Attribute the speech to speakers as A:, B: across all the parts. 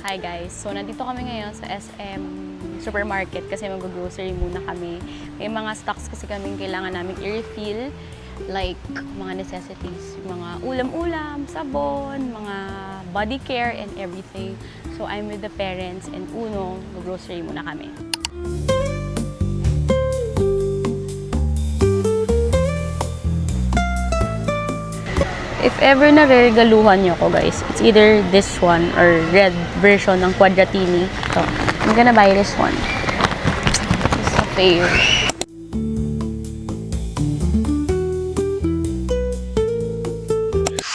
A: Hi guys! So nandito kami ngayon sa SM Supermarket kasi mag-grocery muna kami. May mga stocks kasi kaming kailangan namin i-refill like mga necessities, mga ulam-ulam, sabon, mga body care and everything. So I'm with the parents and Uno, mag-grocery muna kami. If ever na regaluhan nyo ko guys, it's either this one or red version ng Quadratini. So, I'm gonna buy this one. It's a fave.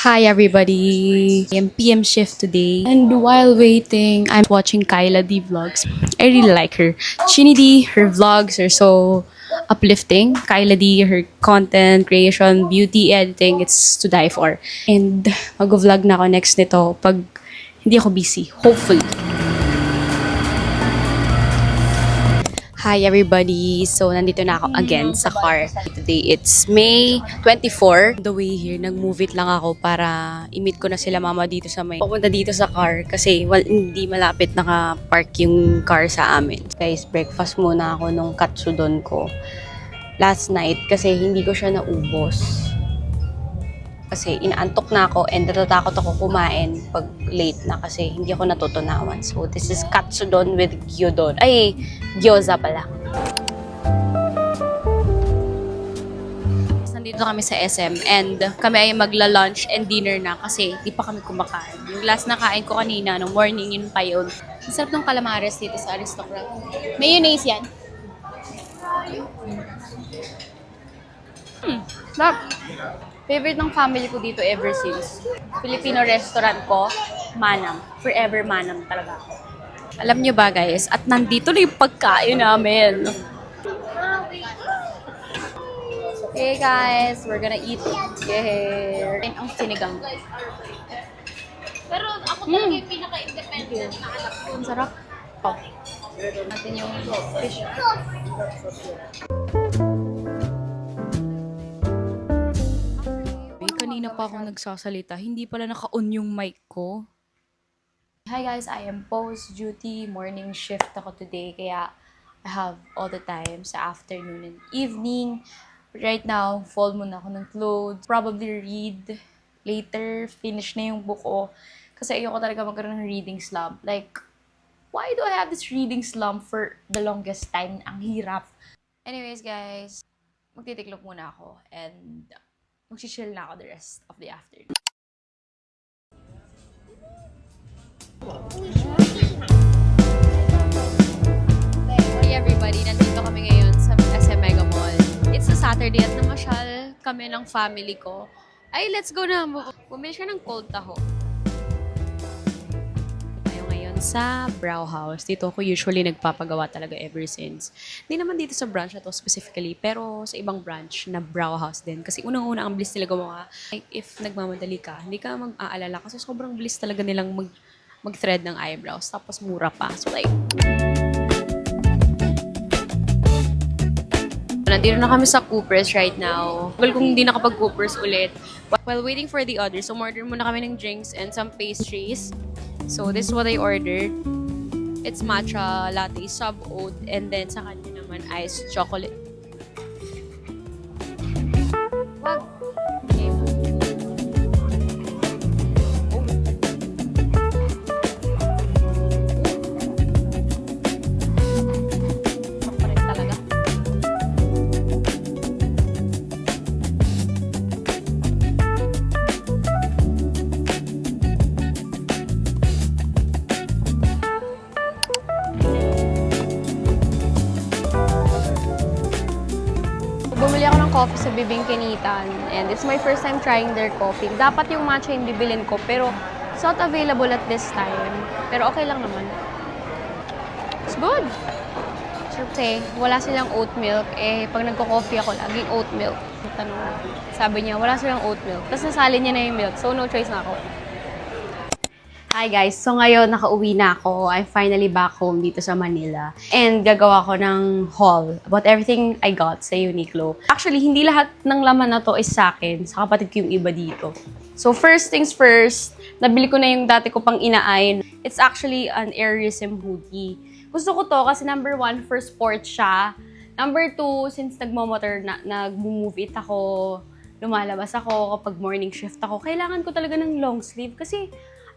A: Hi everybody! I'm PM shift today. And while waiting, I'm watching Kyla D vlogs. I really like her. Chini D, her vlogs are so uplifting. Kyla D, her content, creation, beauty, editing, it's to die for. And mag-vlog na ako next nito pag hindi ako busy. Hopefully. Hi everybody! So, nandito na ako again sa car. Today, it's May 24. The way here, nag-move it lang ako para i-meet ko na sila mama dito sa may pupunta dito sa car kasi hindi malapit naka-park yung car sa amin. Guys, breakfast muna ako nung katsudon ko last night kasi hindi ko siya naubos. Kasi inaantok na ako and natatakot ako kumain pag late na kasi hindi ako natutunawan. So, this is katsudon with gyudon. Ay, gyoza pala. Nandito kami sa SM and kami ay magla-lunch and dinner na kasi di pa kami kumakain. Yung last na kain ko kanina, nung morning, yun pa yun. Ang sarap ng calamares dito sa Aristocrat. Mayonnaise yan. Sarap. Favorite ng family ko dito ever since. Filipino restaurant ko, Manam. Forever Manam talaga. Alam nyo ba guys, at nandito na yung pagkain namin. Hey guys, we're gonna eat here. Ang sinigang.
B: Pero ako talaga yung pinaka-independent na anak ko.
A: Ang sarap. Oh. Natin yung fish. Kanina pa ako nagsasalita, hindi pala naka-on yung mic ko. Hi guys, I am post-duty, morning shift ako today, kaya I have all the time sa afternoon and evening. Right now, fold muna ako ng clothes, probably read later, finish na yung book ko. Kasi ayoko talaga magkaroon ng reading slump. Like, why do I have this reading slump for the longest time? Ang hirap. Anyways guys, magtitiklop muna ako and mag-chill na ako the rest of the afternoon. Hey everybody, nandito kami ngayon sa SM Mega Mall. It's a Saturday at namasyal kami ng family ko. Ay, let's go na! Bumili siya ng cold taho. Sa Brow House. Dito ako usually nagpapagawa talaga ever since. Hindi naman dito sa branch na to specifically, pero sa ibang branch na Brow House din. Kasi unang-una ang bilis nila gumawa. Like, if nagmamadali ka, hindi ka mag-aalala kasi sobrang bilis talaga nilang mag-thread ng eyebrows. Tapos mura pa. So like, nandito na kami sa Coopers right now. Well, kung hindi nakapag-Coopers ulit. While waiting for the others, so order muna kami ng drinks and some pastries. So, this is what I ordered. It's matcha latte sub oat and then sa kanya naman iced chocolate. Wag. Okay. Papalit talaga. Bumili ako ng coffee sa Bibing Kinitan and it's my first time trying their coffee. Dapat yung matcha yung bibilin ko pero it's not available at this time. Pero okay lang naman. It's good. Kasi wala silang oat milk. Eh, pag nagko-coffee ako, laging oat milk. Tanong, sabi niya, wala silang oat milk. Tapos nasali niya na yung milk. So, no choice na ako. Hi guys! So ngayon, nakauwi na ako. I'm finally back home dito sa Manila. And gagawa ko ng haul about everything I got sa Uniqlo. Actually, hindi lahat ng laman na to is sa akin. Sa kapatid ko yung iba dito. So first things first, nabili ko na yung dati ko pang inaayin. It's actually an Airism hoodie. Gusto ko to kasi number 1, for sport siya. Number 2, since nagmamotor na, nag-move it ako, lumalabas ako kapag morning shift ako, kailangan ko talaga ng long sleeve kasi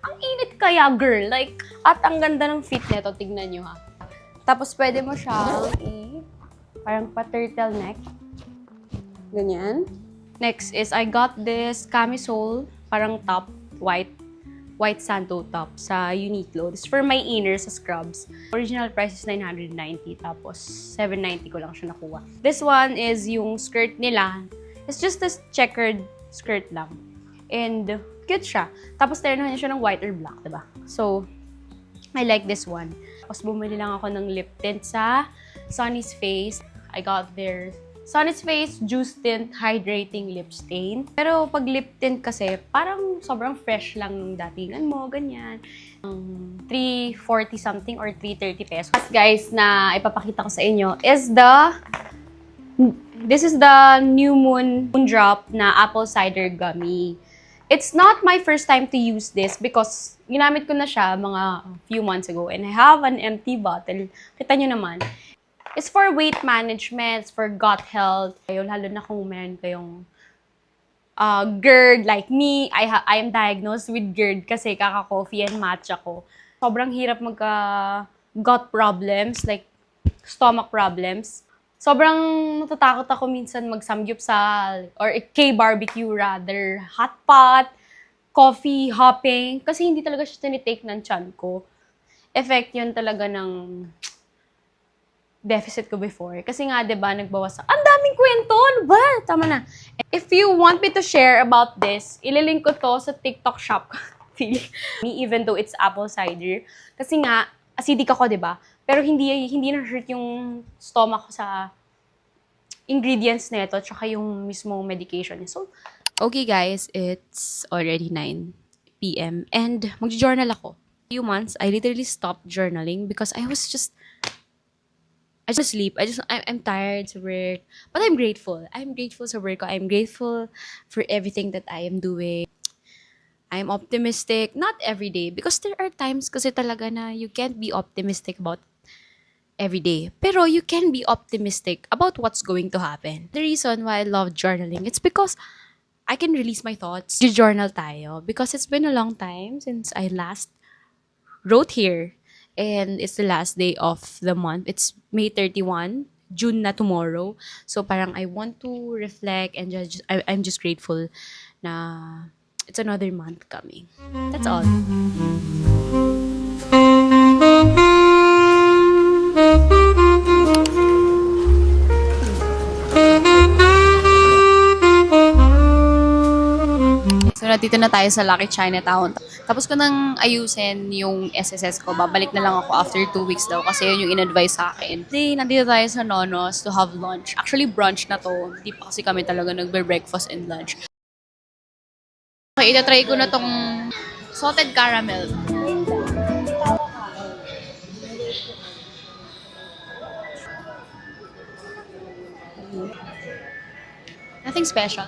A: ang init kaya, girl. Like, at ang ganda ng fit nito. Tignan nyo, ha. Tapos, pwede mo siyang parang pa-turtleneck. Ganyan. Next is, I got this camisole, parang top, white sando top sa Uniqlo. This is for my inner sa scrubs. Original price is 990, tapos 790 ko lang siya nakuha. This one is yung skirt nila. It's just a checkered skirt lang. And cute siya. Tapos ternohan niya siya ng white or black, diba? So, I like this one. Tapos bumili lang ako ng lip tint sa Sunny's Face. I got their Sunny's Face Juice Tint Hydrating Lip Stain. Pero pag lip tint kasi, parang sobrang fresh lang nung datingan mo, ganyan. 340 something or 330 pesos. Guys, na ipapakita ko sa inyo is this is the New Moon Drop na apple cider gummy. It's not my first time to use this because ginamit ko na siya mga few months ago and I have an empty bottle. Kita nyo naman. It's for weight management, it's for gut health. Lalo na kung meron kayong GERD like me. I am diagnosed with GERD kasi kaka-coffee and matcha ko. Sobrang hirap gut problems, like stomach problems. Sobrang natatakot ako minsan mag-samgyupsal or K-barbecue rather, hot pot, coffee, hopping, kasi hindi talaga siya tinitake ng tiyan ko. Effect yun talaga ng deficit ko before. Kasi nga, diba, nagbawas ang daming kwento, ano ba? Tama na. If you want me to share about this, ililink ko to sa TikTok shop. Even though it's apple cider. Kasi nga, acidic ako, diba? Pero hindi na-hurt yung stomach ko sa ingredients nito tsaka yung mismong medication niya. So, okay guys, it's already 9 p.m. and mag-journal ako. Few months, I literally stopped journaling because I just sleep. I'm tired to work. But I'm grateful. I'm grateful sa work ko. I'm grateful for everything that I am doing. I'm optimistic. Not every day. Because there are times kasi talaga na you can't be optimistic about every day. Pero you can be optimistic about what's going to happen. The reason why I love journaling, it's because I can release my thoughts. Journal tayo. Because it's been a long time since I last wrote here. And it's the last day of the month. It's May 31. June na tomorrow. So parang I want to reflect and I'm just grateful na it's another month coming. That's all. So, nandito na tayo sa Lucky Chinatown. Tapos ko nang ayusin yung SSS ko. Babalik na lang ako after 2 weeks daw kasi yun yung in-advise sa akin. Today, nandito tayo sa Nonos to have lunch. Actually, brunch na to. Hindi pa kasi kami talaga nagbe-breakfast and lunch. Okay, itatry ko na tong salted caramel. Nothing special.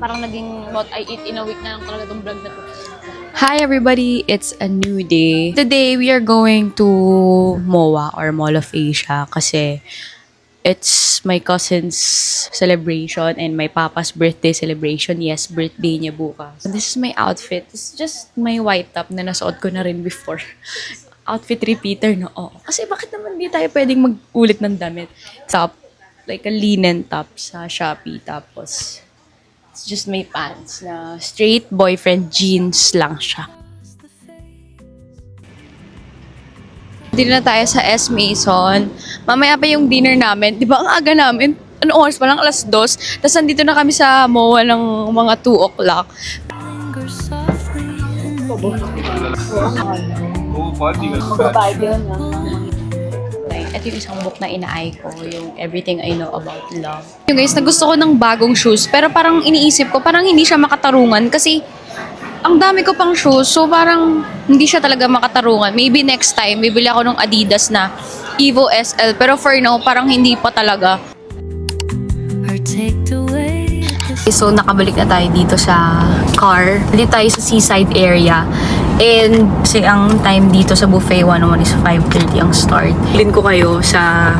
A: Parang naging what I eat in a week na lang talaga itong vlog na to. Hi everybody, it's a new day. Today we are going to MOA or Mall of Asia kasi it's my cousin's celebration and my papa's birthday celebration. Yes, birthday niya bukas. This is my outfit. It's just my white top na nasuot ko na rin before. Outfit repeater na Kasi bakit naman di tayo pwedeng mag-ulit ng damit? Top, like a linen top sa Shopee. Tapos, it's just my pants na straight boyfriend jeans lang siya. Dito na tayo sa S. Maison. Mamaya pa yung dinner namin. Di ba ang aga namin? Ano oras pa lang? 2:00. Tapos nandito na kami sa MOA ng mga 2 o'clock. ito yung isang book na inaay ko, yung Everything I Know About Love. Yung guys, nagusto ko ng bagong shoes, pero parang iniisip ko, parang hindi siya makatarungan kasi ang dami ko pang shoes, so parang hindi siya talaga makatarungan. Maybe next time, bibili ako ng Adidas na Evo SL, pero for now, parang hindi pa talaga. So, nakabalik na tayo dito sa car. Dito tayo sa seaside area. And, kasi ang time dito sa Buffet 101 is 5:30 ang start. Bilhin ko kayo sa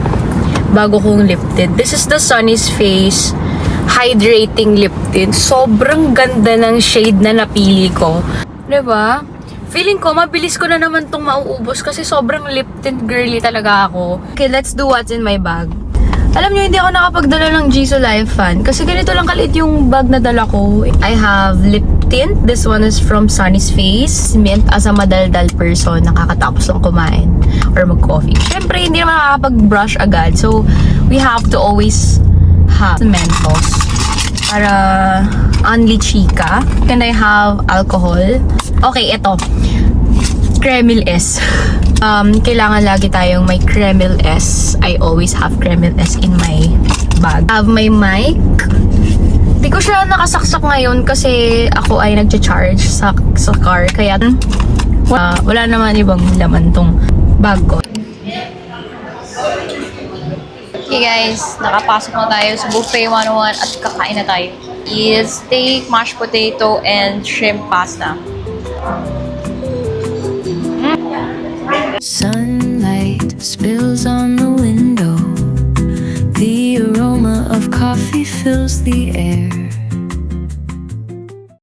A: bago kong lip tint. This is the Sunny's Face Hydrating Lip Tint. Sobrang ganda ng shade na napili ko. Diba? Feeling ko, mabilis ko na naman itong mauubos kasi sobrang lip tint girly talaga ako. Okay, let's do what's in my bag. Alam nyo, hindi ako nakapagdala ng Jisoo Life Fan kasi ganito lang kalit yung bag na dala ko. I have lip tint. This one is from Sunny's Face. Mint as a madaldal person, nakakatapos lang kumain or mag-coffee. Siyempre, hindi naman nakakapag-brush agad. So, we have to always have Mentos para only chika. Can I have alcohol? Okay, ito. Kremil S. Kailangan lagi tayong may Kremil S. I always have Kremil S in my bag. I have my mic. Di ko siya nakasaksak ngayon kasi ako ay nagcha-charge sa car. Kaya wala naman ibang laman tong bag ko. Okay guys, nakapasok na tayo sa Buffet 101 at kakain na tayo. Is steak, mashed potato, and shrimp pasta.
C: Sunlight spills on the window. The aroma of coffee fills the air.